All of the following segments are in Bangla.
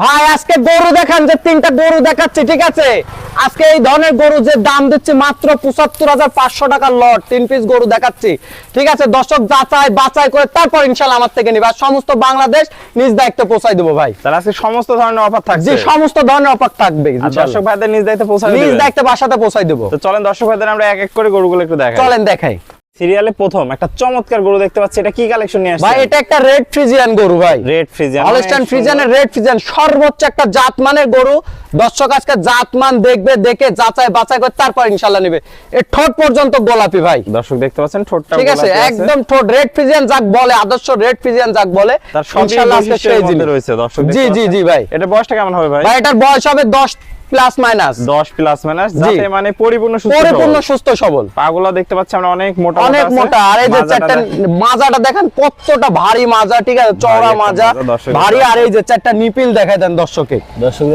ভাই আজকে গরু দেখান, যে তিনটা গরু দেখাচ্ছি, ঠিক আছে? আজকে এই ধরনের গরু যে দাম দিচ্ছি মাত্র ৭৫,৫০০ টাকার লট, 3 পিস গরু দেখাচ্ছি, ঠিক আছে? দর্শক যাচাই বাছাই করে তারপর ইনশাআল্লাহ আমার থেকে নিবে। আর সমস্ত বাংলাদেশ নিজ দায়িত্বে পৌঁছাই দেবো ভাই। তাহলে আজকে সমস্ত ধরনের অফার থাকছে। জি, সমস্ত ধরনের অফার থাকবে। দর্শক ভাইদের নিজ দায়িত্বে পৌঁছাই নিজ দায়িত্বে বাসাতে পৌঁছাই দেবো। তো চলেন দর্শক ভাইদের আমরা এক এক করে গরুগুলো একটু দেখাই। চলেন দেখাই। সিরিয়ালে প্রথম একটা চমৎকার গরু দেখতে পাচ্ছি, এটা কি কালেকশন নিয়ে আসছে ভাই? এটা একটা রেড ফ্রিজিয়ান গরু ভাই। রেড ফ্রিজিয়ান, হলস্টাইন ফ্রিজিয়ানের রেড ফ্রিজিয়ান, সর্বোচ্চ একটা জাতমানের গরু। দর্শক আজকে জাতমান দেখবে, দেখে যাচাই বাছাই করে তারপর ইনশাআল্লাহ নেবে। এর ঠোঁট পর্যন্ত গোলাপি ভাই। দর্শক দেখতে পাচ্ছেন ঠোঁটটা ঠিক আছে, একদম ঠোঁট রেড ফ্রিজিয়ান যাক বলে, আদর্শ রেড ফ্রিজিয়ান যাক বলে, তার ইনশাআল্লাহ আজকে সেই জিনিস রয়েছে। দর্শক জি জি জি ভাই। এটা বয়সটা কেমন হবে ভাই? ভাই এটার বয়স হবে 10 প্লাস মাইনাস। 10 প্লাস মাইনাস, যাতে মানে পরিপূর্ণ সুস্থ সবল। পাগুলো দেখতে পাচ্ছি আমরা অনেক মোটা, অনেক মোটা। আর এই যে চারটা মাজাটা দেখেন কতটা ভারী মাজা, ঠিক আছে? চওড়া মাজা, ভারী। আর এই যে চারটা নিপিল দেখাই দেন দর্শকে।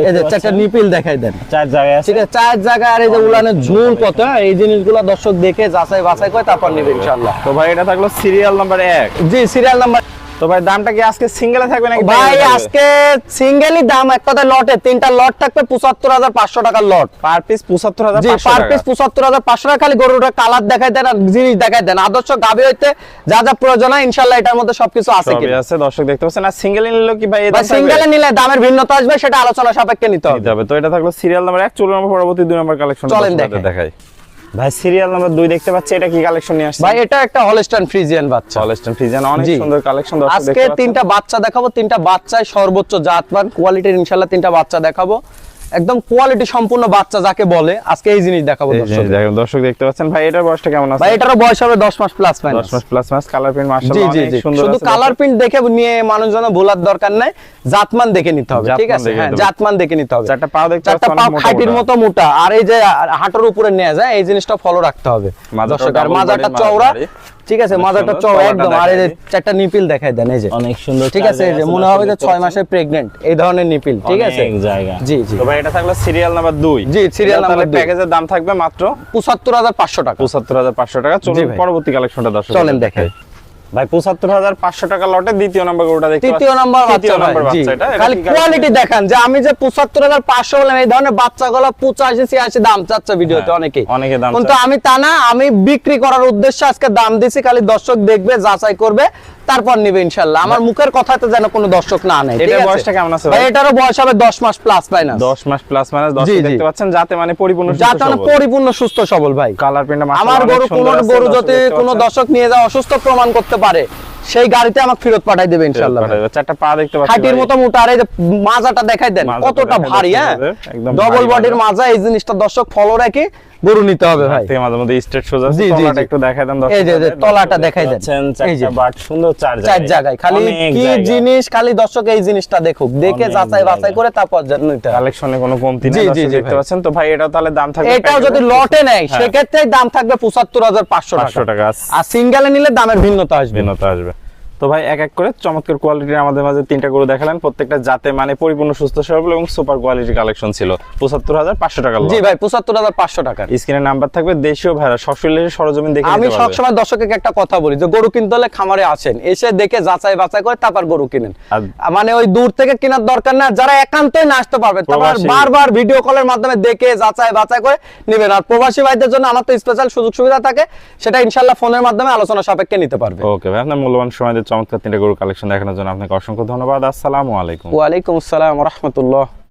এই যে চারটা নিপিল দেখাই দেন, 4 জায়গায় আছে, ঠিক আছে? 4 জায়গায়। আর এই যে উলানের ঝুল কত, এই জিনিসগুলো দর্শক দেখে যাচাই বাছাই করে তারপর নেবে ইনশাআল্লাহ। তো ভাই এটা থাকলো সিরিয়াল নাম্বার 1। জি, সিরিয়াল নাম্বার। তো ভাই দামটা কি আজকে সিঙ্গেলে থাকবে নাকি? ভাই আজকে সিঙ্গেলই দাম, এক কথায় লটে 3টা লট থাকবে ৭৫,৫০০ টাকার লট। পার পিস ৭৫,৫০০ জি, পার টাকা। পিস ৭৫,৫০০ টাকা। খালি গরুটা কালার দেখাই দেন আর জিনিস দেখাই দেন। আদর্শ গাভী হইতে যা যা প্রয়োজন হয় ইনশাআল্লাহ এটার মধ্যে সবকিছু আছে কি? সবই আছে। দর্শক দেখতে পাচ্ছেন। আর সিঙ্গেলে নিলে কি ভাই এই দাম? সিঙ্গেলে নিলে দামের ভিন্নতা আসবে, সেটা আলোচনা সাপেক্ষে নিতে হবে। তো এটা থাকলো সিরিয়াল নাম্বার 1। চলুন আমরা পরবর্তী 2 নম্বর কালেকশন চলেন দেখাই। ভাই সিরিয়াল নাম্বার 2 দেখতে পাচ্ছি, এটা কি কালেকশন নিয়ে আসছে ভাই? এটা একটা হলস্টাইন ফ্রিজিয়ান বাচ্চা। হলস্টাইন ফ্রিজিয়ান, অনেক সুন্দর কালেকশন। দর্শক আজকে 3টা বাচ্চা দেখাবো, 3টা বাচ্চায় সর্বোচ্চ জাতমান কোয়ালিটির ইনশাআল্লাহ 3টা বাচ্চা দেখাবো। একদম কোয়ালিটি সম্পূর্ণ বাচ্চা যাকে বলে, আজকে এই জিনিস দেখাবো দর্শক। দর্শক দেখতে পাচ্ছেন। ভাই এটার বয়সটা কেমন আছে? ভাই এটারও বয়স হবে 10 মাস প্লাস মাইনাস। 10 মাস প্লাস মাস। কালার প্রিন্ট মাশাআল্লাহ অনেক সুন্দর। শুধু কালার প্রিন্ট দেখে নিয়ে মানুষজন ভোলার দরকার নাই, জাতমান দেখে নিতে হবে, ঠিক আছে? হ্যাঁ, জাতমান দেখে নিতে হবে। চারটা পা দেখতে চারটা পা খাইটির মতো মোটা। আর এই যে হাঁটুর উপরে নেওয়া যায়, এই জিনিসটা ফলো রাখতে হবে দর্শক। আর মাজাটা চওড়া, ঠিক আছে? মাজাটা চওড়া একদম। আর এই যে চারটা নিপিল দেখাই দেন, এই যে অনেক সুন্দর, ঠিক আছে? এই যে মনে হবে যে 6 মাসের প্রেগন্যান্ট, এই ধরনের নিপিল, ঠিক আছে? এক জায়গা। জি জি। তো ভাই এটা থাকলো সিরিয়াল নাম্বার 2। জি, সিরিয়াল নাম্বার 2। প্যাকেজের দাম থাকবে মাত্র ৭৫,৫০০ টাকা। ৭৫,৫০০ টাকা। চলুন পরবর্তী কালেকশনটা দর্শক চলেন দেখাই। ভাই ৭৫,৫০০ টাকা লটে দ্বিতীয় নাম্বার গরুটা দেখতে পাচ্ছি। তৃতীয় নাম্বার বাচ্চা। এটা খালি কোয়ালিটি দেখান, যে আমি যে ৭৫,৫০০ বললাম, এই ধরনের বাচ্চাগুলো ৮৫-৮৬ দাম চাচ্ছে ভিডিওতে অনেকে দাম। কিন্তু আমি তা না, আমি বিক্রি করার উদ্দেশ্যে আজকে দাম দিছি। খালি দর্শক দেখবে, যাচাই করবে, তারপর নিবে ইনশাআল্লাহ। আমার মুখের কথাতে যেন কোনো দর্শক না নেয়। এটার বয়সটা কেমন আছে ভাই? এটারও বয়স হবে 10 মাস প্লাস মাইনাস। 10 মাস প্লাস মাইনাস। দর্শক দেখতে পাচ্ছেন, যাতে মানে পরিপূর্ণ সুস্থ সবল ভাই। কালার প্রিন্ট মাশাআল্লাহ। আমার গরু, কোন গরু যদি কোনো দর্শক নিয়ে যাওয়া অসুস্থ প্রমাণ করতে পারে, সেই গাড়িতে আমাকে ফেরত পাঠাই দেবে ইনশাআল্লাহ। চারটা পা দেখতে পাচ্ছেন, হাইটির মতো মোটা। আর এই যে মাজাটা দেখাই দেন কতটা ভারী। হ্যাঁ, ডবল বডির মাজা। এই জিনিসটা দর্শক ফলো রেখে গরু নিতে হবে ভাই। মাঝে মধ্যে স্ট্রেট সোজা। তলাটা একটু দেখাই দেন দর্শক। এই যে তলাটা দেখাই দেন, এই যে বাট সুন্দর 4 জায়গায়। খালি কি জিনিস, খালি দর্শক এই জিনিসটা দেখুক, দেখে যাচাই বাছাই করে তারপর নিতে হবে। কালেকশনে কোনো কমতি নেই দর্শক দেখতে পাচ্ছেন। তো ভাই এটাও তাহলে দাম থাকবে, এটাও যদি লটে নেয় সেক্ষেত্রে দাম থাকবে ৭৫,৫০০ টাকা। আর সিঙ্গেলে নিলে দামের ভিন্নতা আসবে। তো ভাই এক এক করে চমৎকার কোয়ালিটির আমাদের মাঝে 3টা গরু দেখালেন। প্রত্যেকটা জাতে মানে পরিপূর্ণ সুস্থ সবল এবং সুপার কোয়ালিটির কালেকশন ছিল। ৭৫,৫০০ টাকা। জি ভাই, ৭৫,৫০০ টাকা। স্ক্রিনে নাম্বার থাকবে। দেশীয় ভাইরা সশরীরে সরজমিন দেখে আমি সবসময় দর্শককে একটা কথা বলি, যে গরু কিনতে হলে খামারে আসেন, এসে দেখে যাচাই বাছাই করে তারপর গরু কিনেন। মানে ওই দূর থেকে কেনার দরকার না। যারা একান্তই না আসতে পারবে, তারপর বারবার ভিডিও কলের মাধ্যমে দেখে যাচাই বাছাই করে নেবেন। আর প্রবাসী ভাইদের জন্য আমার তো স্পেশাল সুযোগ সুবিধা থাকে, সেটা ইনশাআল্লাহ ফোনের মাধ্যমে আলোচনা সাপেক্ষে নিতে পারবে। ওকে ভাই, আপনার মূল্যবান সময় দিয়ে চমৎকার 3টা গরু কালেকশন দেখানোর জন্য আপনাকে অসংখ্য ধন্যবাদ। আসসালামু আলাইকুম। ওয়া আলাইকুম আসসালাম ওয়া রাহমাতুল্লাহ।